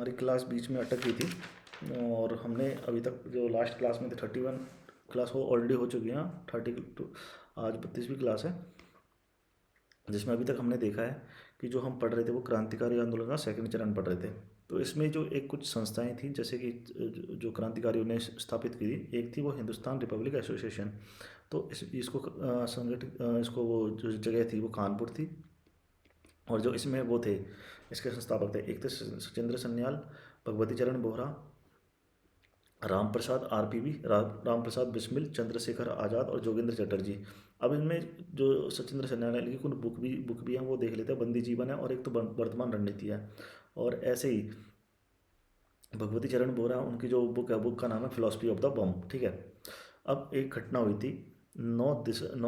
हमारी क्लास बीच में अटक गई थी और हमने अभी तक जो लास्ट क्लास में थे 31 क्लास वो ऑलरेडी हो चुकी हैं। 32 आज 32वीं क्लास है, जिसमें अभी तक हमने देखा है कि जो हम पढ़ रहे थे वो क्रांतिकारी आंदोलन का सेकंड चरण पढ़ रहे थे। तो इसमें जो एक कुछ संस्थाएं थी, जैसे कि जो क्रांतिकारियों ने स्थापित की थी, एक थी वो हिंदुस्तान रिपब्लिक एसोसिएशन। तो इसको संगठित इसको वो जो जगह थी वो कानपुर थी। और जो इसमें वो थे, इसके संस्थापक थे, एक थे सचिंद्र सन्याल, भगवती चरण बोहरा, राम प्रसाद आरपीवी, राम प्रसाद बिस्मिल, चंद्रशेखर आज़ाद और जोगेंद्र चटर्जी। अब इनमें जो सचिंद्र सन्याल ने लिखी कुछ बुक भी हैं, वो देख लेते हैं। बंदी जीवन है और एक तो वर्तमान रणनीति है। और ऐसे ही भगवती चरण बोहरा, उनकी जो बुक है, बुक का नाम है फिलोसफी ऑफ द बम। ठीक है। अब एक घटना हुई थी 9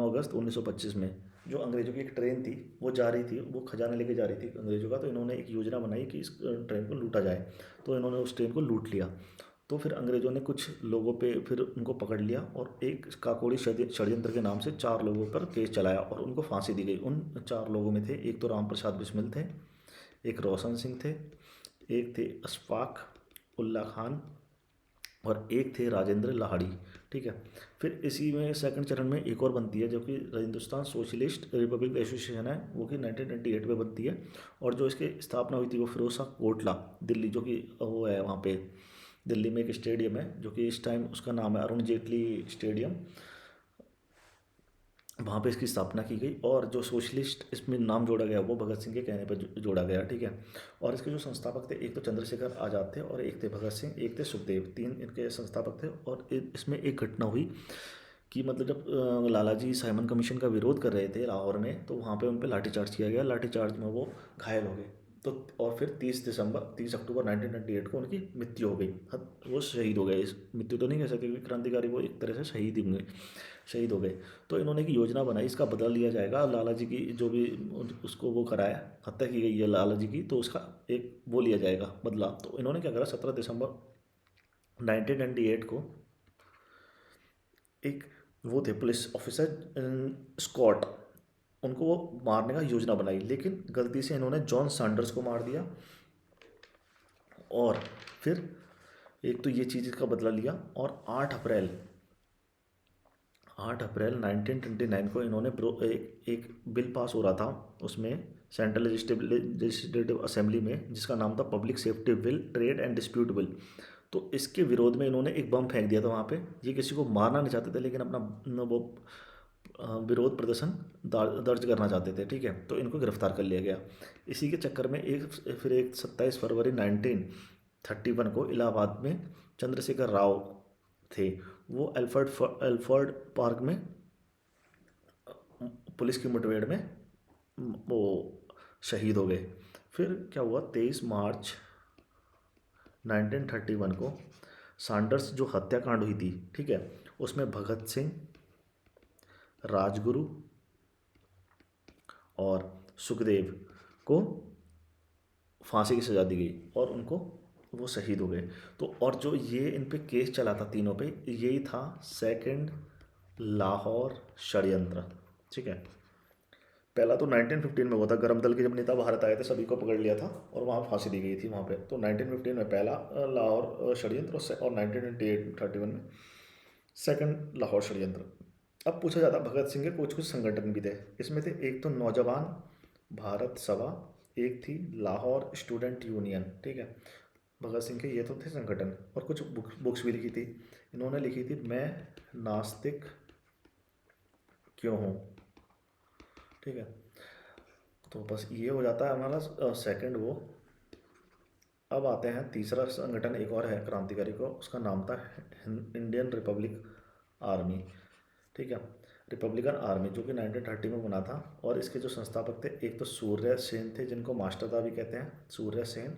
अगस्त 1925 में। जो अंग्रेजों की एक ट्रेन थी वो जा रही थी, वो खजाना लेके जा रही थी अंग्रेजों का। तो इन्होंने एक योजना बनाई कि इस ट्रेन को लूटा जाए। तो इन्होंने उस ट्रेन को लूट लिया। तो फिर अंग्रेजों ने कुछ लोगों पे फिर उनको पकड़ लिया और एक काकोड़ी षड्यंत्र के नाम से 4 लोगों पर केस चलाया और उनको फांसी दी गई। उन 4 लोगों में थे, एक तो राम प्रसाद बिस्मिल थे, एक रोशन सिंह थे, एक थे अशफाक उल्ला खान और एक थे राजेंद्र लाहड़ी। ठीक है। फिर इसी में सेकंड चरण में एक और बनती है, जो कि हिंदुस्तान सोशलिस्ट रिपब्लिक एसोसिएशन है, वो कि 1928 में बनती है। और जो इसकी स्थापना हुई थी वो फिरोज शाह कोटला, दिल्ली, जो कि वो है वहाँ पे दिल्ली में एक स्टेडियम है, जो कि इस टाइम उसका नाम है अरुण जेटली स्टेडियम। वहाँ पे इसकी स्थापना की गई और जो सोशलिस्ट इसमें नाम जोड़ा गया वो भगत सिंह के कहने पर जोड़ा गया। ठीक है। और इसके जो संस्थापक थे, एक तो चंद्रशेखर आज़ाद थे और एक थे भगत सिंह, एक थे सुखदेव, 3 इनके संस्थापक थे। और इसमें एक घटना हुई कि मतलब जब लाला जी साइमन कमीशन का विरोध कर रहे थे लाहौर में, तो वहाँ पे उन पर लाठीचार्ज किया गया। लाठीचार्ज में वो घायल हो गए। तो और फिर 30 अक्टूबर 1998 को उनकी मृत्यु हो गई। वो शहीद हो गए। इस मृत्यु तो नहीं कह सकते, क्योंकि क्रांतिकारी वो एक तरह से शहीद हो गए। तो इन्होंने एक योजना बनाई, इसका बदला लिया जाएगा। लाला जी की जो भी उसको वो कराया, हत्या की गई है लाला जी की, तो उसका एक वो लिया जाएगा बदला। तो इन्होंने क्या करा, 17 दिसंबर 1998 को एक वो थे पुलिस ऑफिसर स्कॉट, उनको वो मारने का योजना बनाई, लेकिन गलती से इन्होंने जॉन सैंडर्स को मार दिया। और फिर एक तो ये चीज़ का बदला लिया। और 8 अप्रैल 1929 को इन्होंने एक बिल पास हो रहा था उसमें, सेंट्रल लेजिस्लेटिव असेंबली में, जिसका नाम था public safety bill, trade and dispute bill. तो इसके विरोध में इन्होंने एक बम फेंक दिया था वहाँ पे। ये किसी को मारना नहीं चाहते थे, लेकिन अपना वो विरोध प्रदर्शन दर्ज करना चाहते थे। ठीक है। तो इनको गिरफ्तार कर लिया गया। इसी के चक्कर में एक 27 फरवरी 1931 को इलाहाबाद में चंद्रशेखर राव थे, वो एल्फर्ड पार्क में पुलिस की मुठभेड़ में वो शहीद हो गए। फिर क्या हुआ, 23 मार्च 1931 को सैंडर्स जो हत्याकांड हुई थी, ठीक है, उसमें भगत सिंह, राजगुरु और सुखदेव को फांसी की सज़ा दी गई और उनको वो शहीद हो गए। तो और जो ये इन पे केस चला था तीनों पे, यही था सेकंड लाहौर षड्यंत्र। ठीक है। पहला तो 1915 में हुआ था, गरम दल के जब नेता भारत आए थे, सभी को पकड़ लिया था और वहाँ फांसी दी गई थी वहाँ पे। तो 1915 में पहला लाहौर षड्यंत्र और 1931 में सेकंड लाहौर षड्यंत्र। अब पूछा जाता, भगत सिंह के कुछ कुछ संगठन भी थे। इसमें थे एक तो नौजवान भारत सभा, एक थी लाहौर स्टूडेंट यूनियन। ठीक है। भगत सिंह के ये तो थे संगठन। और कुछ बुक्स भी लिखी थी इन्होंने। लिखी थी मैं नास्तिक क्यों हूँ। ठीक है। तो बस ये हो जाता है हमारा सेकंड वो। अब आते हैं तीसरा संगठन, एक और है क्रांतिकारी को, उसका नाम था इंडियन रिपब्लिक आर्मी। ठीक है। रिपब्लिकन आर्मी, जो कि 1930 में बना था। और इसके जो संस्थापक थे, एक तो सूर्य सेन थे, जिनको मास्टरदा भी कहते हैं, सूर्य सेन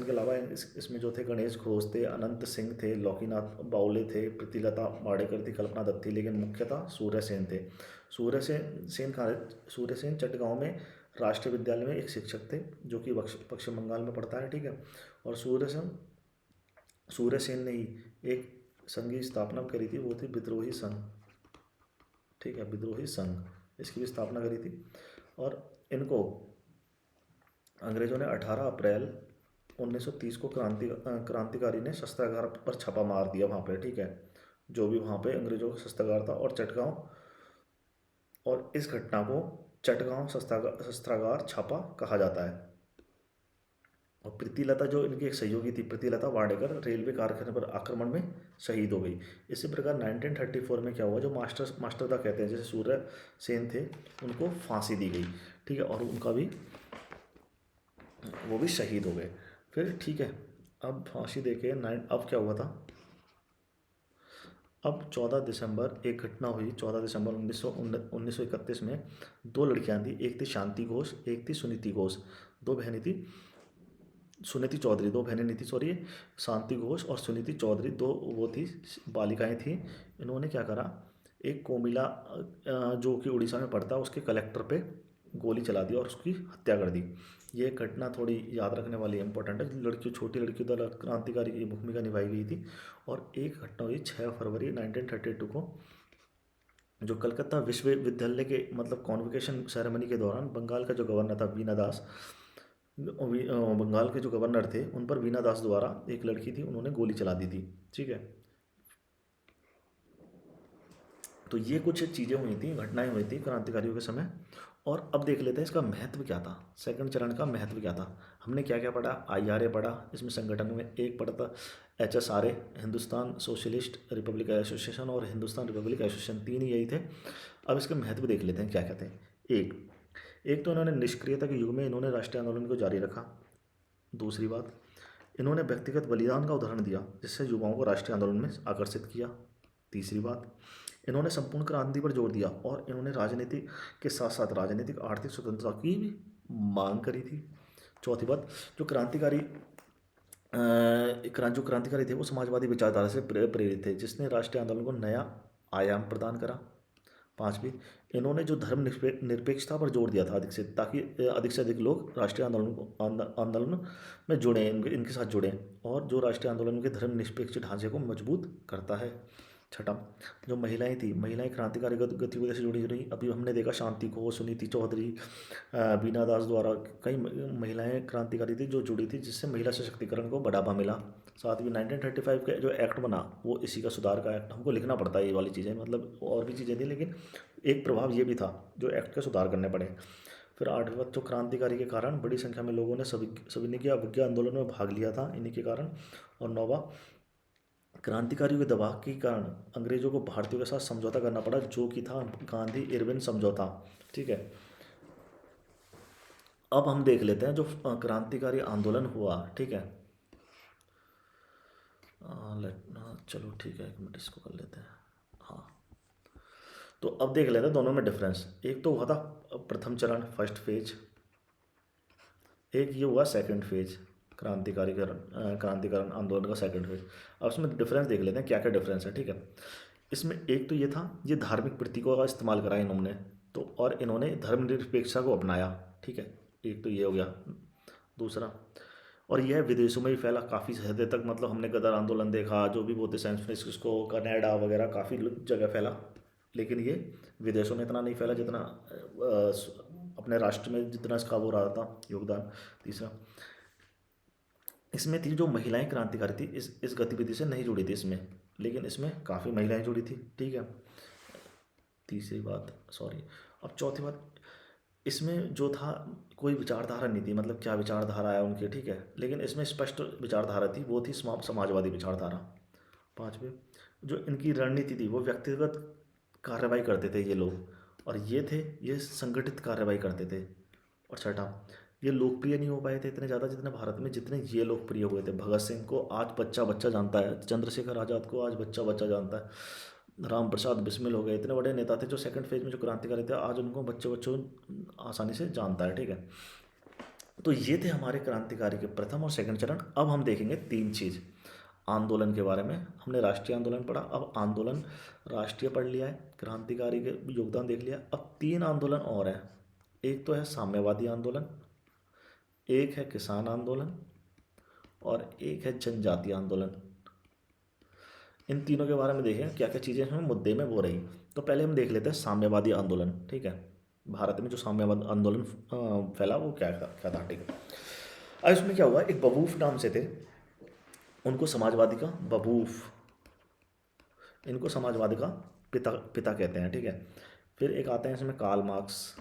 के अलावा इसमें जो थे गणेश घोष थे, अनंत सिंह थे, लौकीनाथ बाउले थे, प्रीतिलता वाडेकर थी, कल्पना दत्त थी, लेकिन मुख्यतः सूर्य सेन थे। सूर्य सेन चटगांव में राष्ट्रीय विद्यालय में एक शिक्षक थे, जो कि पश्चिम बंगाल में पड़ता है। ठीक है। और सूर्य सेन ने ही एक संघ की स्थापना करी थी, वो थी विद्रोही संघ। ठीक है। विद्रोही संघ, इसकी भी स्थापना करी थी। और इनको अंग्रेजों ने 18 अप्रैल 1930 को क्रांतिकारी ने शस्त्रागार पर छापा मार दिया वहाँ पे, ठीक है, जो भी वहाँ पे अंग्रेजों का शस्त्रागार था, और चटगांव, और इस घटना को चटगांव शस्त्रागार छापा कहा जाता है। और प्रीतिलता जो इनकी एक सहयोगी थी, प्रीतिलता वाडेकर, रेलवे कारखाने पर आक्रमण में शहीद हो गई। इसी प्रकार 1934 में क्या हुआ, जो मास्टरदा कहते हैं जैसे सूर्य सेन थे, उनको फांसी दी गई, ठीक है, और उनका भी, वो भी शहीद हो गए। फिर ठीक है, अब फांसी दे के अब क्या हुआ था, अब 14 दिसंबर एक घटना हुई, 14 दिसंबर 1931 में दो लड़कियां थी, एक थी शांति घोष, एक थी सुनीति घोष, दो बहनें थी, सुनीति चौधरी, दो बहनें नहीं थी, सॉरी, शांति घोष और सुनीति चौधरी, दो वो थी, बालिकाएं थी। इन्होंने क्या करा, एक कोमिला जो कि उड़ीसा में पड़ता है, उसके कलेक्टर पे गोली चला दी और उसकी हत्या कर दी। ये घटना थोड़ी याद रखने वाली इंपॉर्टेंट है, लड़कियों, छोटी लड़कियों द्वारा क्रांतिकारी की भूमिका निभाई गई थी। और एक घटना हुई 6 फरवरी 1932 को, जो कलकत्ता विश्वविद्यालय के मतलब कॉन्वोकेशन सेरेमनी के दौरान बंगाल का जो गवर्नर था वीना दास, बंगाल के जो गवर्नर थे उन पर वीना दास द्वारा एक लड़की थी, उन्होंने गोली चला दी थी, ठीक है। तो ये कुछ चीज़ें हुई थी, घटनाएं हुई थी क्रांतिकारियों के समय। और अब देख लेते हैं इसका महत्व क्या था, सेकंड चरण का महत्व क्या था। हमने क्या क्या पढ़ा, IRA पढ़ा, इसमें संगठन में एक पढ़ा था HSRA, Hindustan socialist Republic association, और हिंदुस्तान रिपब्लिक एसोसिएशन, तीन ही यही थे। अब इसके महत्व देख लेते हैं क्या कहते हैं। एक तो इन्होंने निष्क्रियता के युग में इन्होंने राष्ट्रीय आंदोलन को जारी रखा। दूसरी बात, इन्होंने व्यक्तिगत बलिदान का उदाहरण दिया जिससे युवाओं को राष्ट्रीय आंदोलन में आकर्षित किया। तीसरी बात, इन्होंने संपूर्ण क्रांति पर जोर दिया और इन्होंने राजनीति के साथ साथ राजनीतिक आर्थिक स्वतंत्रता की भी मांग करी थी। चौथी बात, जो क्रांतिकारी थे वो समाजवादी विचारधारा से प्रेरित थे, जिसने राष्ट्रीय आंदोलन को नया आयाम प्रदान करा। पांचवी, इन्होंने जो धर्म निरपेक्षता पर जोर दिया था अधिक से, ताकि अधिक से अधिक लोग राष्ट्रीय आंदोलन में जुड़ें, इनके साथ जुड़ें, और जो राष्ट्रीय आंदोलन के धर्म निरपेक्ष ढांचे को मजबूत करता है। छठा, जो महिलाएं थी, महिलाएं क्रांतिकारी गतिविधियों से जुड़ी रही। अभी हमने देखा शांति घोष, सुनीति चौधरी, बीना दास द्वारा कई महिलाएं क्रांतिकारी थी जो जुड़ी थी, जिससे महिला सशक्तिकरण को बढ़ावा मिला। साथ ही 1935 का जो एक्ट बना वो इसी का सुधार का एक्ट, हमको लिखना पड़ता है ये वाली चीज़ें, मतलब और भी चीज़ें थी लेकिन एक प्रभाव ये भी था जो एक्ट के सुधार करने पड़े। फिर आठवीं बात, जो क्रांतिकारी के कारण बड़ी संख्या में लोगों ने सभी ने क्या अवज्ञा आंदोलन में भाग लिया था इन्हीं के कारण। और नौवां, क्रांतिकारियों के दबाव के कारण अंग्रेजों को भारतीयों के साथ समझौता करना पड़ा, जो कि था गांधी इरविन समझौता, ठीक है। अब हम देख लेते हैं जो क्रांतिकारी आंदोलन हुआ, ठीक है। चलो ठीक है, एक मिनट इसको कर लेते हैं। हाँ, तो अब देख लेते हैं दोनों में डिफरेंस। एक तो हुआ था प्रथम चरण, फर्स्ट फेज, एक ये हुआ सेकंड फेज, क्रांतिकरण आंदोलन का सेकंड फेज। अब उसमें डिफरेंस देख लेते हैं क्या क्या डिफरेंस है, ठीक है। इसमें एक तो ये था, ये धार्मिक प्रतीकों का इस्तेमाल करा इन्होंने, तो और इन्होंने धर्मनिरपेक्षता को अपनाया, ठीक है, एक तो ये हो गया। दूसरा, और यह विदेशों में भी फैला काफ़ी हद तक, मतलब हमने गदर आंदोलन देखा, जो भी बोलते सैन फ्रांसिस्को, कनाडा वगैरह काफ़ी जगह फैला, लेकिन ये विदेशों में इतना नहीं फैला जितना अपने राष्ट्र में जितना इसका वो रहा था योगदान। तीसरा, इसमें थी जो महिलाएं क्रांतिकारी थी, इस गतिविधि से नहीं जुड़ी थी इसमें, लेकिन इसमें काफ़ी महिलाएं जुड़ी थी, ठीक है। तीसरी बात, सॉरी, अब चौथी बात, इसमें जो था कोई विचारधारा नहीं थी, मतलब क्या विचारधारा है उनकी, ठीक है, लेकिन इसमें स्पष्ट विचारधारा थी, वो थी समाजवादी विचारधारा। पांचवें, जो इनकी रणनीति थी वो व्यक्तिगत कार्रवाई करते थे ये लोग, और ये संगठित कार्रवाई करते थे। और छठा, ये लोकप्रिय नहीं हो पाए थे इतने ज़्यादा जितने भारत में, जितने ये लोकप्रिय हुए थे। भगत सिंह को आज बच्चा बच्चा जानता है, चंद्रशेखर आज़ाद को आज बच्चा बच्चा जानता है, राम प्रसाद बिस्मिल हो गए, इतने बड़े नेता थे जो सेकंड फेज में जो क्रांतिकारी थे, आज उनको बच्चों आसानी से जानता है, ठीक है। तो ये थे हमारे क्रांतिकारी के प्रथम और सेकंड चरण। अब हम देखेंगे तीन चीज़ आंदोलन के बारे में। हमने राष्ट्रीय आंदोलन पढ़ा, अब आंदोलन राष्ट्रीय पढ़ लिया है, क्रांतिकारी के योगदान देख लिया। अब तीन आंदोलन और हैं, एक तो है साम्यवादी आंदोलन, एक है किसान आंदोलन, और एक है जनजातीय आंदोलन। इन तीनों के बारे में देखें क्या क्या चीज़ें हमें मुद्दे में वो रही। तो पहले हम देख लेते हैं साम्यवादी आंदोलन, ठीक है। भारत में जो साम्यवाद आंदोलन फैला वो क्या था, ठीक है। अब इसमें क्या हुआ, एक बबूफ नाम से थे, उनको समाजवादी का बबूफ, इनको समाजवाद का पिता पिता कहते हैं, ठीक है। फिर एक आते हैं इसमें कार्ल मार्क्स,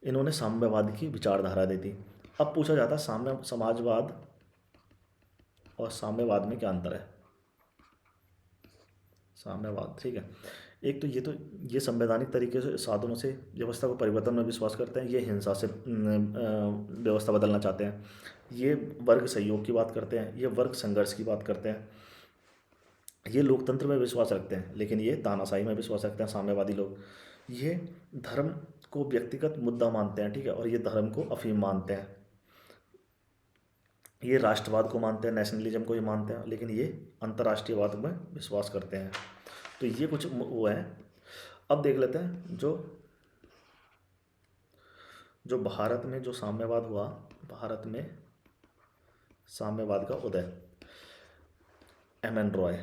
इन्होंने साम्यवाद की विचारधारा दी थी। अब पूछा जाता है समाजवाद और साम्यवाद में क्या अंतर है। साम्यवाद, ठीक है, एक तो ये संवैधानिक तरीके से साधनों से व्यवस्था को परिवर्तन में विश्वास करते हैं, ये हिंसा से व्यवस्था बदलना चाहते हैं, ये वर्ग सहयोग की बात करते हैं, ये वर्ग संघर्ष की बात करते हैं, ये लोकतंत्र में विश्वास रखते हैं, लेकिन ये तानाशाही में विश्वास रखते हैं साम्यवादी लोग। ये धर्म को व्यक्तिगत मुद्दा मानते हैं, ठीक है, और ये धर्म को अफीम मानते हैं। ये राष्ट्रवाद को मानते हैं, नेशनलिज्म को ही मानते हैं, लेकिन ये अंतर्राष्ट्रीयवाद में विश्वास करते हैं। तो ये कुछ वो है। अब देख लेते हैं जो भारत में जो साम्यवाद हुआ, भारत में साम्यवाद का उदय, एम एन रॉय,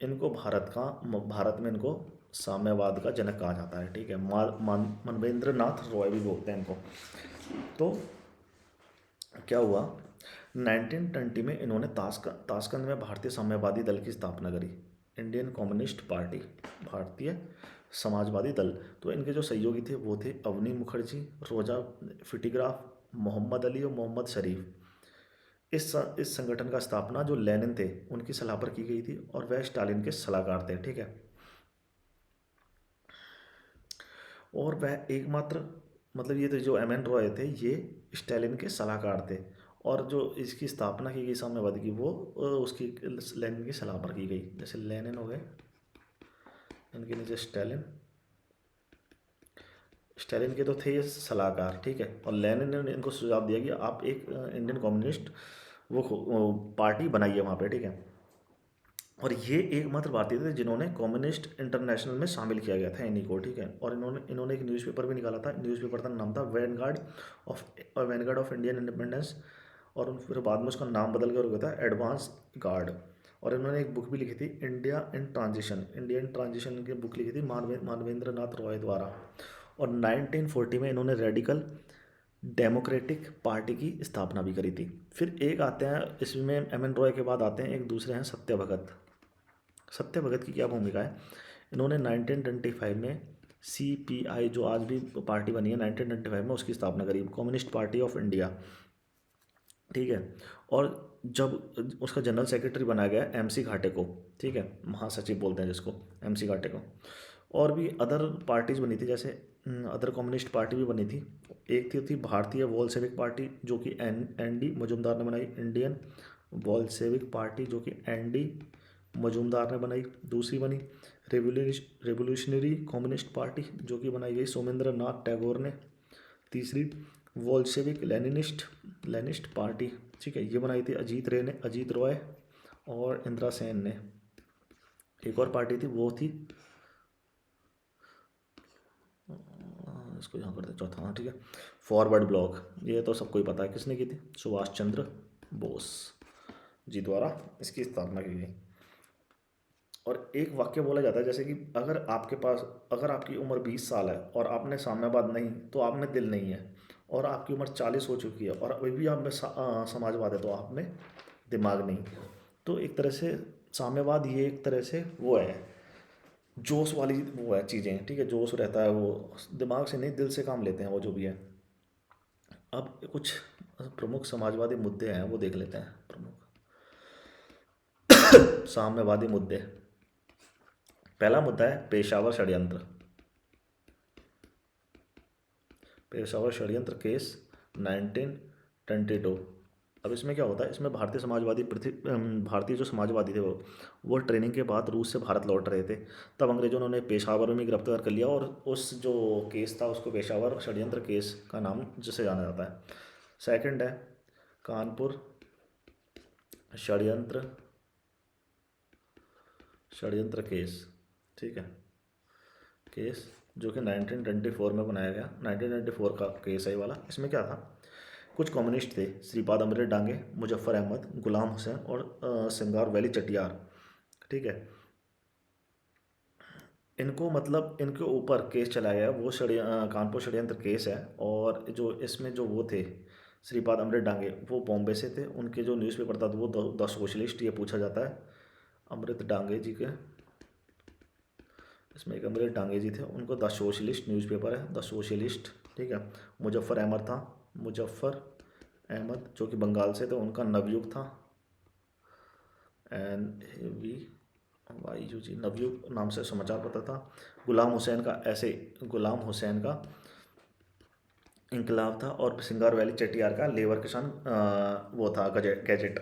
इनको भारत में इनको साम्यवाद का जनक कहा जाता है, ठीक है। मानवेंद्र नाथ रॉय भी बोलते हैं इनको। तो क्या हुआ, 1920 में इन्होंने ताशकंद में भारतीय साम्यवादी दल की स्थापना करी, इंडियन कम्युनिस्ट पार्टी, भारतीय समाजवादी दल। तो इनके जो सहयोगी थे वो थे अवनी मुखर्जी, रोजा फिटिग्राफ, मोहम्मद अली और मोहम्मद शरीफ। इस संगठन का स्थापना जो लेनिन थे उनकी सलाह पर की गई थी, और वह स्टालिन के सलाहकार थे, ठीक है। और वह एकमात्र, मतलब ये तो जो एम एन रॉय थे ये स्टालिन के सलाहकार थे, और जो इसकी स्थापना की गई साम्यवाद की वो उसकी लेनिन की सलाह पर की गई। जैसे लेनिन हो गए, इनके नीचे स्टालिन, स्टालिन के तो थे ये सलाहकार, ठीक है, और लेनिन ने इनको सुझाव दिया कि आप एक इंडियन कम्युनिस्ट वो पार्टी बनाइए वहाँ पे, ठीक है। और ये एकमात्र भारतीय थे जिन्होंने कम्युनिस्ट इंटरनेशनल में शामिल किया गया था इन्हीं को, ठीक है। और इन्होंने एक न्यूज़पेपर भी निकाला था, न्यूज़पेपर का नाम था वैनगार्ड ऑफ इंडियन इंडिपेंडेंस, और फिर बाद में उसका नाम बदल कर हो गया था एडवांस गार्ड। और इन्होंने एक बुक भी लिखी थी, इंडिया इन ट्रांजिशन की बुक लिखी थी मानवेंद्र नाथ रॉय द्वारा। और 1940 में इन्होंने रेडिकल डेमोक्रेटिक पार्टी की स्थापना भी करी थी। फिर एक आते हैं इसमें एम एन रॉय के बाद आते हैं एक दूसरे हैं सत्य भगत। सत्य भगत की क्या भूमिका है, इन्होंने 1925 में CPI जो आज भी पार्टी बनी है 1925 में उसकी स्थापना करी, कम्युनिस्ट पार्टी ऑफ इंडिया, ठीक है। और जब उसका जनरल सेक्रेटरी बनाया गया MC घाटे को, ठीक है, महासचिव बोलते हैं जिसको, MC घाटे को। और भी अदर पार्टीज बनी थी, जैसे अदर कम्युनिस्ट पार्टी भी बनी थी। एक थी भारतीय वोल्शेविक पार्टी जो कि ND मजुमदार ने बनाई, इंडियन वोल्शेविक पार्टी जो कि ND मजुमदार ने बनाई। दूसरी बनी रेवोल्यूशनरी कम्युनिस्ट पार्टी जो कि बनाई गई सोमेंद्र नाथ टैगोर ने। तीसरी वोल्शेविक लेनिस्ट पार्टी, ठीक है, ये बनाई थी अजीत रॉय और इंदिरा सेन ने। एक और पार्टी थी वो थी, इसको यहाँ कर दे चौथा, हाँ ठीक है, फॉरवर्ड ब्लॉक, ये तो सबको ही पता है किसने की थी, सुभाष चंद्र बोस जी द्वारा इसकी स्थापना की गई। और एक वाक्य बोला जाता है जैसे कि अगर आपकी उम्र 20 साल है और आपने साम्यवाद नहीं तो आप में दिल नहीं है, और आपकी उम्र 40 हो चुकी है और अभी भी आप में समाजवाद है तो आप में दिमाग नहीं। तो एक तरह से साम्यवाद ये एक तरह से वो है, जोश वाली वो है चीज़ें, ठीक है, जोश रहता है, वो दिमाग से नहीं दिल से काम लेते हैं वो जो भी है। अब कुछ प्रमुख समाजवादी मुद्दे हैं वो देख लेते हैं। प्रमुख साम्यवादी मुद्दे, पहला मुद्दा है पेशावर षड्यंत्र। पेशावर षड्यंत्र केस 1922। अब इसमें क्या होता है, इसमें भारतीय जो समाजवादी थे वो ट्रेनिंग के बाद रूस से भारत लौट रहे थे। तब अंग्रेजों ने उन्हें पेशावर में गिरफ्तार कर लिया, और उस जो केस था उसको पेशावर षड्यंत्र केस का नाम जिसे जाना जाता है। सेकंड है कानपुर षड्यंत्र षड्यंत्र केस, ठीक है, केस जो कि 1924 में बनाया गया, 1924 का केस है ये वाला। इसमें क्या था, कुछ कम्युनिस्ट थे, श्रीपाद अमृत डांगे, मुजफ्फर अहमद, गुलाम हुसैन और सिंगार वैली चटियार, ठीक है। इनको मतलब इनके ऊपर केस चलाया गया, वो कानपुर षड्यंत्र केस है। और जो इसमें जो वो थे श्रीपाद अमृत डांगे वो बॉम्बे से थे, उनके जो न्यूज़पेपर था वो द सोशलिस्ट, ये पूछा जाता है। अमृत डांगे जी के, इसमें एक अमृत डांगे जी थे, उनको द सोशलिस्ट न्यूज़पेपर है, द सोशलिस्ट, ठीक है। मुजफ्फर अहमद था, मुजफ्फर अहमद जो कि बंगाल से थे, उनका नवयुग था, NAVYUG, नवयुग नाम से समाचार पत्र था। गुलाम हुसैन का ऐसे, गुलाम हुसैन का इनकलाब था। और सिंगार वैली चेटियार का लेबर किसान वो था गैजेट।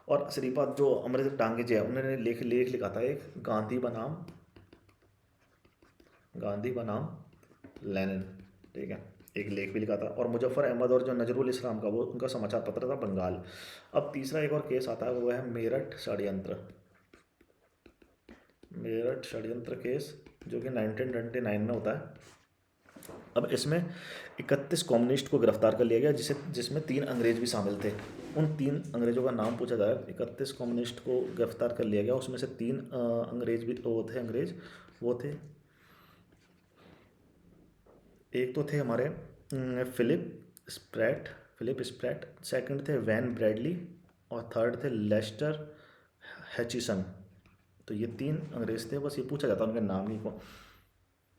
और श्रीपाद जो अमृत डांगे जी है, उन्होंने लेख लेख लिखा था एक, गांधी बनाम लेनिन, ठीक है, एक लेख भी लिखा था। और मुजफ्फर अहमद और जो नजरुल इस्लाम का, वो उनका समाचार पत्र था बंगाल। अब तीसरा एक और केस आता है, वो है मेरठ षड्यंत्र, मेरठ षड्यंत्र केस, जो कि 1929 में होता है। अब इसमें 31 कम्युनिस्ट को गिरफ्तार कर लिया गया, जिसमें 3 अंग्रेज भी शामिल थे। उन 3 अंग्रेजों का नाम पूछा जाए, 31 कम्युनिस्ट को गिरफ्तार कर लिया गया, उसमें से 3 अंग्रेज भी वो थे, वो थे, एक तो थे हमारे फिलिप स्प्रैट, सेकंड थे वैन ब्रैडली, और थर्ड थे लेस्टर हैचिसन। तो ये 3 अंग्रेज थे। बस ये पूछा जाता है उनके नाम ही को,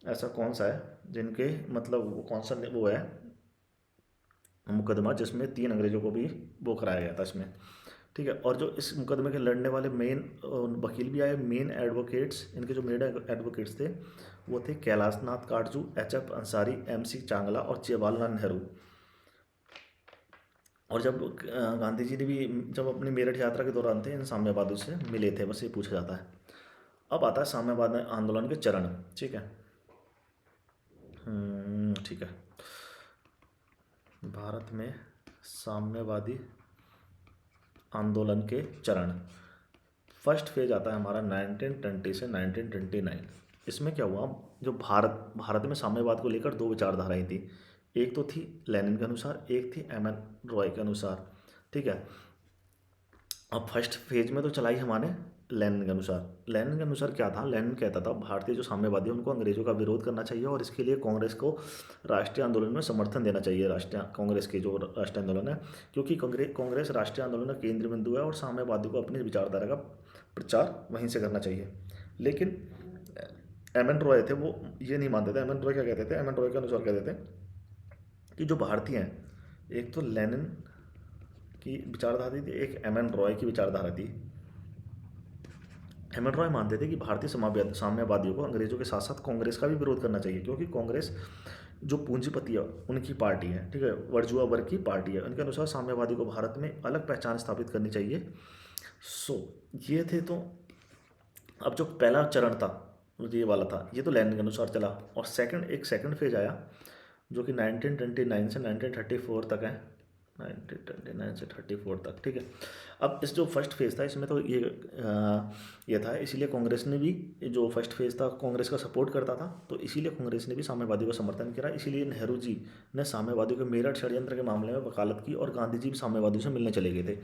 ऐसा कौन सा है जिनके मतलब वो कौन सा वो है मुकदमा जिसमें 3 अंग्रेजों को भी वो कराया गया था इसमें, ठीक है। और जो इस मुकदमे के लड़ने वाले मेन वकील भी आए, मेन एडवोकेट्स, इनके जो मेन एडवोकेट्स थे वो थे कैलाश नाथ काटजू, HF अंसारी, MC चांगला और जवाहरलाल नेहरू। और जब गांधी जी ने भी जब अपनी मेरठ यात्रा के दौरान थे, इन साम्यवादियों से मिले थे, बस ये पूछा जाता है। अब आता है साम्यवाद आंदोलन के चरण, ठीक है। ठीक है। भारत में साम्यवादी आंदोलन के चरण, फर्स्ट फेज आता है हमारा 1920 से 1929। इसमें क्या हुआ, जो भारत में साम्यवाद को लेकर 2 विचारधाराएं थी, एक तो थी लेनिन के अनुसार, एक थी MN रॉय के अनुसार, ठीक है। अब फर्स्ट फेज में तो चलाई हमारे लेनिन के अनुसार। लेनिन के अनुसार क्या था, लेनिन कहता था भारतीय जो साम्यवादी हैं उनको अंग्रेजों का विरोध करना चाहिए, और इसके लिए कांग्रेस को राष्ट्रीय आंदोलन में समर्थन देना चाहिए, राष्ट्रीय कांग्रेस के जो राष्ट्रीय आंदोलन है, क्योंकि कांग्रेस राष्ट्रीय आंदोलन का केंद्र बिंदु है और साम्यवादियों को अपनी विचारधारा का प्रचार वहीं से करना चाहिए। लेकिन MN रॉय थे, वो ये नहीं मानते थे। MN रॉय क्या कहते थे, MN रॉय के अनुसार कहते थे कि जो भारतीय हैं, एक तो लेनिन की विचारधारा थी, एक MN रॉय की विचारधारा थी। MN रॉय मानते थे कि भारतीय साम्यवादियों को अंग्रेजों के साथ साथ कांग्रेस का भी विरोध करना चाहिए, क्योंकि कांग्रेस जो पूंजीपति है उनकी पार्टी है, ठीक है, वर्जुआ वर्ग की पार्टी है। उनके अनुसार साम्यवादी को भारत में अलग पहचान स्थापित करनी चाहिए। सो ये थे। तो अब जो पहला चरण था ये वाला था, ये तो लेनिन के अनुसार चला। और एक सेकंड फेज आया जो कि 1929 से 1934 तक है, 1929 से 34 तक, ठीक है। अब इस जो फर्स्ट फेज़ था इसमें तो ये था, इसीलिए कांग्रेस ने भी, जो फर्स्ट फेज़ था कांग्रेस का सपोर्ट करता था, तो इसीलिए कांग्रेस ने भी साम्यवादी को समर्थन किया। इसीलिए नेहरू जी ने साम्यवादियों के मेरठ षड्यंत्र के मामले में वकालत की, और गांधी जी भी साम्यवादियों से मिलने चले गए थे।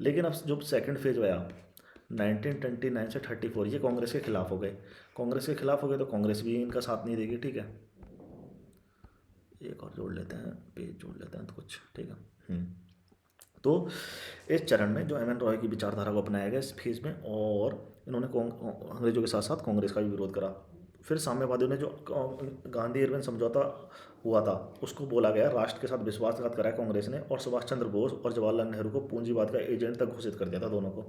लेकिन अब जो सेकेंड फेज़ आया 1929 से 34, ये कांग्रेस के खिलाफ हो गए। कांग्रेस के खिलाफ हो गए तो कांग्रेस भी इनका साथ नहीं देगी, ठीक है। एक और जोड़ लेते हैं, पेज जोड़ लेते हैं तो कुछ, ठीक है। तो इस चरण में जो MN रॉय की विचारधारा को अपनाया गया इस फेज में, और इन्होंने अंग्रेजों के साथ साथ कांग्रेस का भी विरोध करा। फिर साम्यवादियों ने जो गांधी इरविन समझौता हुआ था उसको बोला गया, राष्ट्र के साथ विश्वासघात कराया कांग्रेस ने, और सुभाष चंद्र बोस और जवाहरलाल नेहरू को पूंजीवाद का एजेंट तक घोषित कर दिया था दोनों को।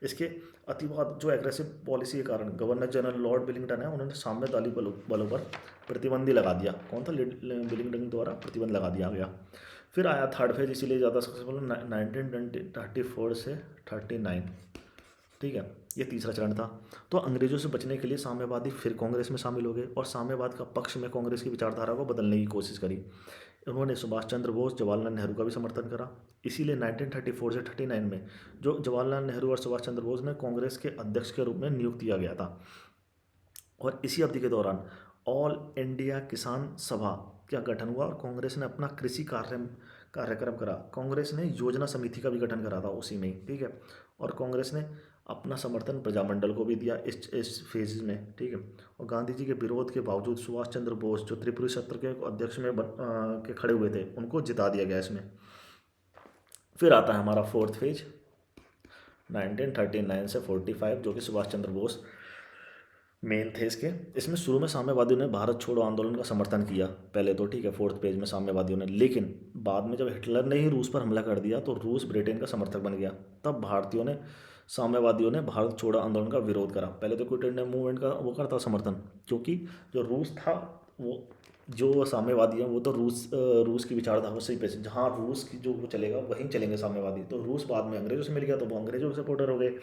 इसके अतिवाद जो एग्रेसिव पॉलिसी के कारण गवर्नर जनरल लॉर्ड विलिंगटन है, उन्होंने साम्यवादी बलों पर प्रतिबंधी लगा दिया। कौन था, विलिंगटन द्वारा प्रतिबंध लगा दिया गया। फिर आया थर्ड फेज, इसीलिए ज़्यादा सक्सेसफुल 1934 से 39, ठीक है। ये तीसरा चरण था। तो अंग्रेजों से बचने के लिए साम्यवादी फिर कांग्रेस में शामिल हो गए, और साम्यवाद का पक्ष में कांग्रेस की विचारधारा को बदलने की कोशिश करी। उन्होंने सुभाष चंद्र बोस, जवाहरलाल नेहरू का भी समर्थन करा। इसीलिए 1934 से 39 में जो जवाहरलाल नेहरू और सुभाष चंद्र बोस ने कांग्रेस के अध्यक्ष के रूप में नियुक्त किया गया था। और इसी अवधि के दौरान ऑल इंडिया किसान सभा का गठन हुआ, और कांग्रेस ने अपना कृषि कार्यक्रम करा। कांग्रेस ने योजना समिति का भी गठन करा था उसी में, ठीक है। और कांग्रेस ने अपना समर्थन प्रजामंडल को भी दिया इस फेज में, ठीक है। और गांधी जी के विरोध के बावजूद सुभाष चंद्र बोस जो त्रिपुरी सत्र के अध्यक्ष में के खड़े हुए थे, उनको जिता दिया गया इसमें। फिर आता है हमारा फोर्थ फेज 1939 से 45, जो कि सुभाष चंद्र बोस मेन थे इसके। इसमें शुरू में साम्यवादियों ने भारत छोड़ो आंदोलन का समर्थन किया पहले तो, ठीक है, फोर्थ पेज में साम्यवादियों ने, लेकिन बाद में जब हिटलर ने ही रूस पर हमला कर दिया तो रूस ब्रिटेन का समर्थक बन गया। तब भारतीयों ने साम्यवादियों ने भारत छोड़ो आंदोलन का विरोध करा। पहले तो क्विट इंडिया मूवमेंट का वो करता समर्थन, क्योंकि जो रूस था वो, जो साम्यवादी हैं वो तो रूस की विचारधारा से ही पे, जहाँ रूस की जो वो चलेगा वहीं चलेंगे साम्यवादी। तो रूस बाद में अंग्रेजों से मिल गया तो वो अंग्रेजों के सपोर्टर हो गए।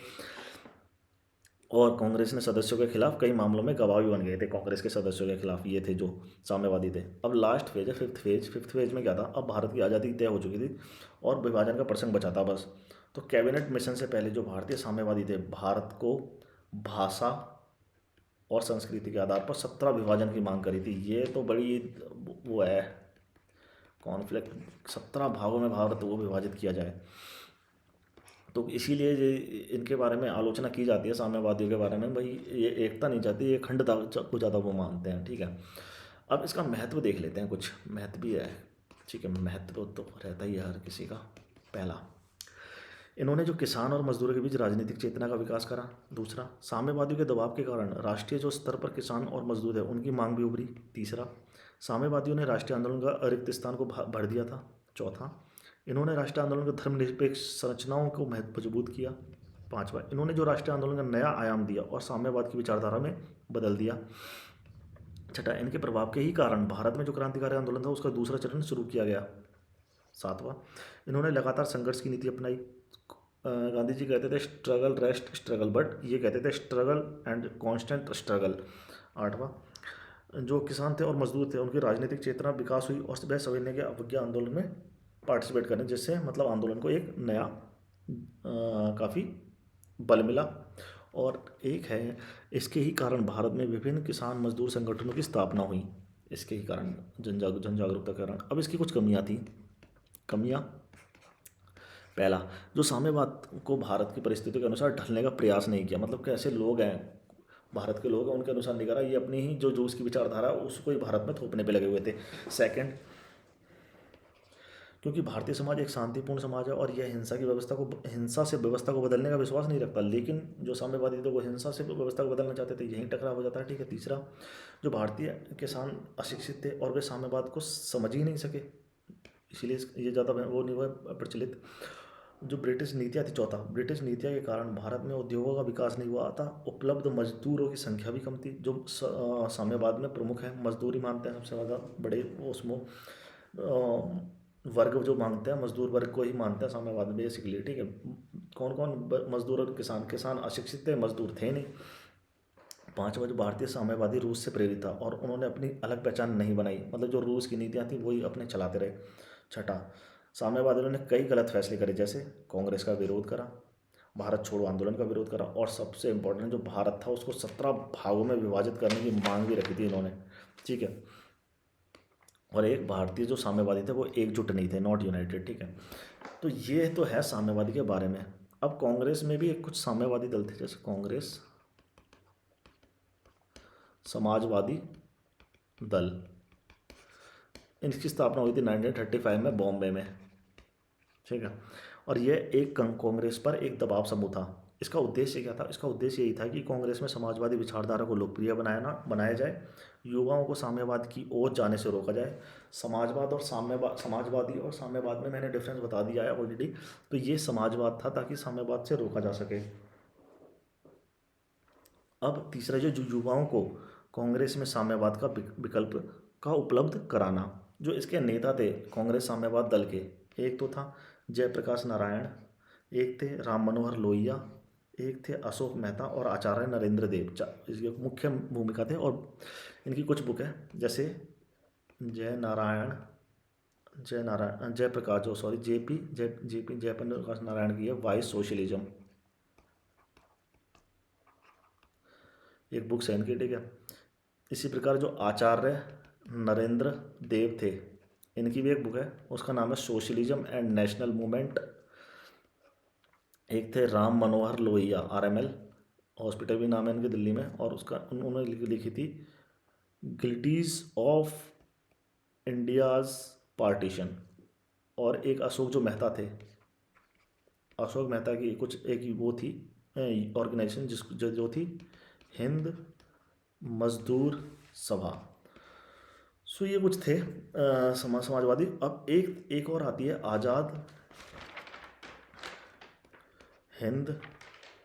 और कांग्रेस ने सदस्यों के खिलाफ कई मामलों में गवाह भी बन गए थे, कांग्रेस के सदस्यों के खिलाफ, ये थे जो साम्यवादी थे। अब लास्ट फेज है फिफ्थ फेज में क्या था, अब भारत की आज़ादी तय हो चुकी थी और विभाजन का प्रसंग बचा था बस। तो कैबिनेट मिशन से पहले जो भारतीय साम्यवादी थे, भारत को भाषा और संस्कृति के आधार पर 17 विभाजन की मांग करी थी। ये तो बड़ी वो है कॉन्फ्लिक्ट, 17 भागों में भारत को विभाजित किया जाए। तो इसीलिए ये इनके बारे में आलोचना की जाती है साम्यवादियों के बारे में, भाई ये एकता नहीं चाहती, ये अखंडता को ज़्यादा वो मानते हैं, ठीक है। अब इसका महत्व देख लेते हैं, कुछ महत्व भी है, ठीक है, महत्व तो रहता ही है हर किसी का। पहला, इन्होंने जो किसान और मजदूरों के बीच राजनीतिक चेतना का विकास करा। दूसरा, साम्यवादियों के दबाव के कारण राष्ट्रीय जो स्तर पर किसान और मजदूर है उनकी मांग भी उभरी। तीसरा, साम्यवादियों ने राष्ट्रीय आंदोलन का रिक्त स्थान को भर दिया था। चौथा, इन्होंने राष्ट्रीय आंदोलन के धर्मनिरपेक्ष संरचनाओं को मजबूत किया। पांचवा, इन्होंने जो राष्ट्रीय आंदोलन का नया आयाम दिया और साम्यवाद की विचारधारा में बदल दिया। छठा, इनके प्रभाव के ही कारण भारत में जो क्रांतिकारी आंदोलन था उसका दूसरा चरण शुरू किया गया। सातवां, इन्होंने लगातार संघर्ष की नीति अपनाई। गांधी जी कहते थे स्ट्रगल रेस्ट स्ट्रगल, बट ये कहते थे स्ट्रगल एंड कांस्टेंट स्ट्रगल। आठवां, जो किसान थे और मजदूर थे उनकी राजनीतिक चेतना विकास हुई और वह सविनय के अवज्ञा आंदोलन में पार्टिसिपेट करने, जिससे मतलब आंदोलन को एक नया काफ़ी बल मिला। और एक है, इसके ही कारण भारत में विभिन्न किसान मजदूर संगठनों की स्थापना हुई, इसके ही कारण जन जागरूकता के कारण। अब इसकी कुछ कमियां थी। कमियां, पहला, जो साम्यवाद को भारत की परिस्थितियों के अनुसार ढलने का प्रयास नहीं किया, मतलब कैसे लोग हैं, भारत के लोग हैं उनके अनुसार नहीं करा, ये अपनी ही जो उसकी विचारधारा उसको ही भारत में थोपने पे लगे हुए थे। सेकंड, क्योंकि भारतीय समाज एक शांतिपूर्ण समाज है और यह हिंसा से व्यवस्था को बदलने का विश्वास नहीं रखता, लेकिन जो साम्यवादी थे वो हिंसा से व्यवस्था को बदलना चाहते थे, यहीं टकराव हो जाता है, ठीक है। तीसरा, जो भारतीय किसान अशिक्षित थे और वे साम्यवाद को समझ ही नहीं सके, इसीलिए ये ज़्यादा वो नहीं हुआ प्रचलित। जो ब्रिटिश नीतियाँ थी, चौथा, ब्रिटिश नीतियाँ के कारण भारत में उद्योगों का विकास नहीं हुआ था, उपलब्ध मजदूरों की संख्या भी कम थी, जो साम्यवाद में प्रमुख है, मजदूरी मानते हैं सबसे ज़्यादा बड़े उसमें वर्ग जो मांगते हैं, मजदूर वर्ग को ही मानते हैं साम्यवाद बेसिकली, ठीक है। कौन कौन मजदूर और किसान, किसान अशिक्षित थे, मजदूर थे नहीं। पांचवा, जो भारतीय साम्यवादी रूस से प्रेरित था और उन्होंने अपनी अलग पहचान नहीं बनाई, मतलब जो रूस की नीतियाँ थी वही अपने चलाते रहे। छठा, साम्यवादियों ने कई गलत फैसले करे, जैसे कांग्रेस का विरोध करा, भारत छोड़ो आंदोलन का विरोध करा, और सबसे इम्पोर्टेंट जो भारत था उसको 17 भागों में विभाजित करने की मांग भी रखी थी इन्होंने, ठीक है। और एक भारतीय जो साम्यवादी थे वो एकजुट नहीं थे, नॉट यूनाइटेड, ठीक है। तो ये तो है साम्यवादी के बारे में। अब कांग्रेस में भी एक कुछ साम्यवादी दल थे, जैसे कांग्रेस समाजवादी दल, इनकी स्थापना हुई थी 1935 में बॉम्बे में, ठीक है। और ये एक कांग्रेस पर एक दबाव समूह था। इसका उद्देश्य क्या था, इसका उद्देश्य यही था कि कांग्रेस में समाजवादी विचारधारा को लोकप्रिय बनाया जाए, युवाओं को साम्यवाद की ओर जाने से रोका जाए। समाजवादी और साम्यवाद में मैंने डिफरेंस बता दिया है ऑलरेडी। तो ये समाजवाद था ताकि साम्यवाद से रोका जा सके। अब तीसरा, जो युवाओं को कांग्रेस में साम्यवाद का विकल्प का उपलब्ध कराना। जो इसके नेता थे कांग्रेस साम्यवाद दल के, एक तो था जयप्रकाश नारायण, एक थे राम मनोहर लोहिया, एक थे अशोक मेहता और आचार्य नरेंद्र देव, इसकी मुख्य भूमिका थे। और इनकी कुछ बुक है, जैसे जयप्रकाश जो सॉरी जेपी जयप्रकाश नारायण की है वाइस सोशलिज्म, एक बुक है इनकी, ठीक है। इसी प्रकार जो आचार्य नरेंद्र देव थे, इनकी भी एक बुक है, उसका नाम है सोशलिज्म एंड नेशनल मूवमेंट। एक थे राम मनोहर लोहिया, आरएमएल, हॉस्पिटल भी नाम है इनके दिल्ली में, और उसका उन्होंने लिखी थी गिल्टीज ऑफ इंडियाज पार्टीशन। और एक अशोक जो मेहता थे, अशोक मेहता की कुछ एक वो थी ऑर्गेनाइजेशन जो थी हिंद मजदूर सभा। सो ये कुछ थे समाजवादी। अब एक एक और आती है आज़ाद हिंद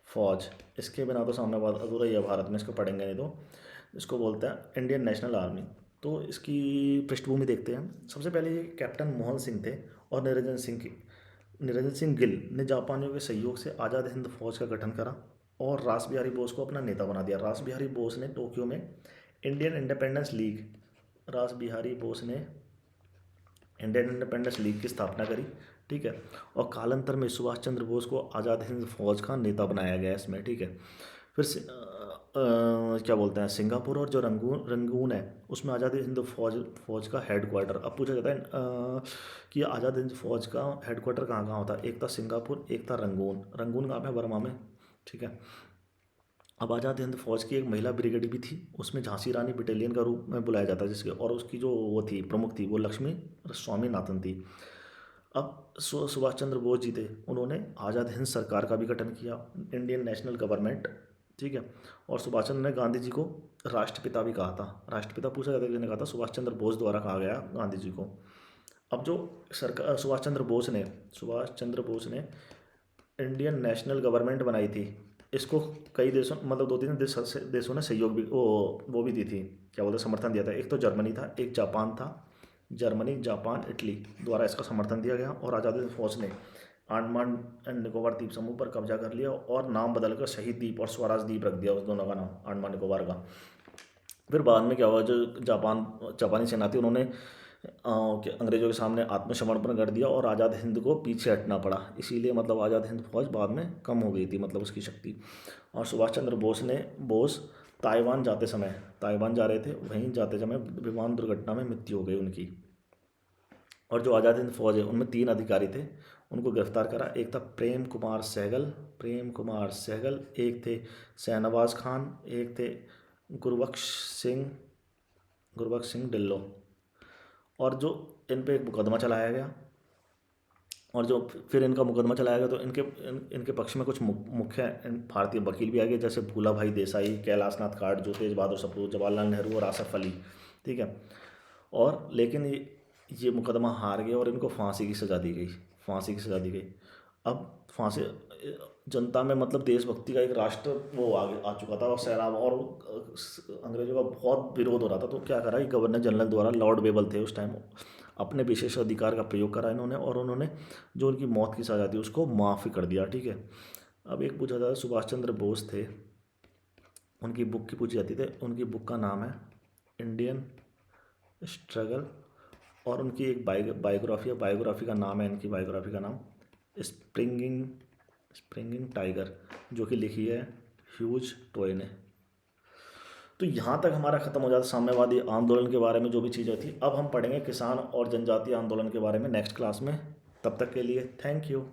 फौज। इसके बिना तो सामने बात अधूरा ही है भारत में, इसको पढ़ेंगे नहीं तो। इसको बोलते हैं इंडियन नेशनल आर्मी। तो इसकी पृष्ठभूमि देखते हैं। सबसे पहले ये कैप्टन मोहन सिंह थे और निरंजन सिंह गिल ने जापानियों के सहयोग से आज़ाद हिंद फौज का गठन करा और रास बिहारी बोस को अपना नेता बना दिया। रास बिहारी बोस ने टोक्यो में इंडियन इंडिपेंडेंस लीग रास बिहारी बोस ने इंडियन इंडिपेंडेंस लीग की स्थापना करी, ठीक है। और कालांतर में सुभाष चंद्र बोस को आज़ाद हिंद फौज का नेता बनाया गया इसमें, ठीक है। फिर क्या बोलते हैं, सिंगापुर और जो रंगून रंगून है उसमें आज़ाद हिंद फौज का हेड क्वार्टर। अब पूछा जाता है कि आज़ाद हिंद फौज का हेड क्वार्टर कहाँ कहाँ होता है। एक था सिंगापुर, एक था रंगून। रंगून कहाँ पे, बर्मा में, ठीक है। अब आज़ाद हिंद फौज की एक महिला ब्रिगेड भी थी, उसमें झांसी रानी बटालियन का रूप में बुलाया जाता है जिसके, और उसकी जो वो थी प्रमुख थी वो लक्ष्मी स्वामीनाथन थी। अब सुभाष चंद्र बोस जी थे, उन्होंने आज़ाद हिंद सरकार का भी गठन किया, इंडियन नेशनल गवर्नमेंट, ठीक है। और सुभाष चंद्र ने गांधी जी को राष्ट्रपिता भी कहा था। राष्ट्रपिता पूछा जाता है किसने कहा था, सुभाष चंद्र बोस द्वारा कहा गया गांधी जी को। अब जो सरकार सुभाष चंद्र बोस ने इंडियन नेशनल गवर्नमेंट बनाई थी, इसको कई देशों मतलब 2-3 देशों ने सहयोग भी वो भी दी थी, क्या बोलते समर्थन दिया था। एक तो जर्मनी था, एक जापान था। जर्मनी, जापान, इटली द्वारा इसका समर्थन दिया गया और आज़ाद हिंद फौज ने अंडमान एंड निकोबार द्वीप समूह पर कब्जा कर लिया और नाम बदलकर शहीद द्वीप और स्वराज द्वीप रख दिया उस दोनों का नाम, अंडमान निकोबार का। फिर बाद में क्या हुआ, जो जापानी सेना थी उन्होंने अंग्रेजों के सामने आत्मसमर्पण कर दिया और आज़ाद हिंद को पीछे हटना पड़ा। इसीलिए मतलब आज़ाद हिंद फौज बाद में कम हो गई थी, मतलब उसकी शक्ति। और सुभाष चंद्र बोस ताइवान जा रहे थे, वहीं जाते समय विमान दुर्घटना में मृत्यु हो गई उनकी। और जो आज़ाद हिंद फौज है उनमें 3 अधिकारी थे, उनको गिरफ्तार करा। एक था प्रेम कुमार सहगल, एक थे शाहनवाज खान, एक थे गुरबख्श सिंह ढिल्लो। और जो इन पे एक मुकदमा चलाया गया, और जो फिर इनका मुकदमा चलाया गया तो इनके पक्ष में कुछ मुख्य भारतीय वकील भी आ गए, जैसे भूला भाई देसाई, कैलाश नाथ काट, तेज बहादुर सप्रू, जवाहरलाल नेहरू और आसफ अली, ठीक है। और लेकिन ये मुकदमा हार गए और इनको फांसी की सज़ा दी गई। अब फांसी जनता में मतलब देशभक्ति का एक राष्ट्र वो आगे आ चुका था और सैलाब, और अंग्रेजों का बहुत विरोध हो रहा था। तो क्या करा कि गवर्नर जनरल द्वारा, लॉर्ड वेबल थे उस टाइम, अपने विशेष अधिकार का प्रयोग करा इन्होंने, और उन्होंने जो उनकी मौत की सज़ा थी उसको माफ़ी कर दिया, ठीक है। अब एक पूछा जाता है, सुभाष चंद्र बोस थे, उनकी बुक की पूछी जाती थी। उनकी बुक का नाम है इंडियन स्ट्रगल, और उनकी एक बायोग्राफी का नाम है, इनकी बायोग्राफी का नाम स्प्रिंगिंग टाइगर, जो कि लिखी है ह्यूज टॉय ने। तो यहाँ तक हमारा ख़त्म हो जाता साम्यवादी आंदोलन के बारे में जो भी चीज़ें थी। अब हम पढ़ेंगे किसान और जनजातीय आंदोलन के बारे में नेक्स्ट क्लास में। तब तक के लिए थैंक यू।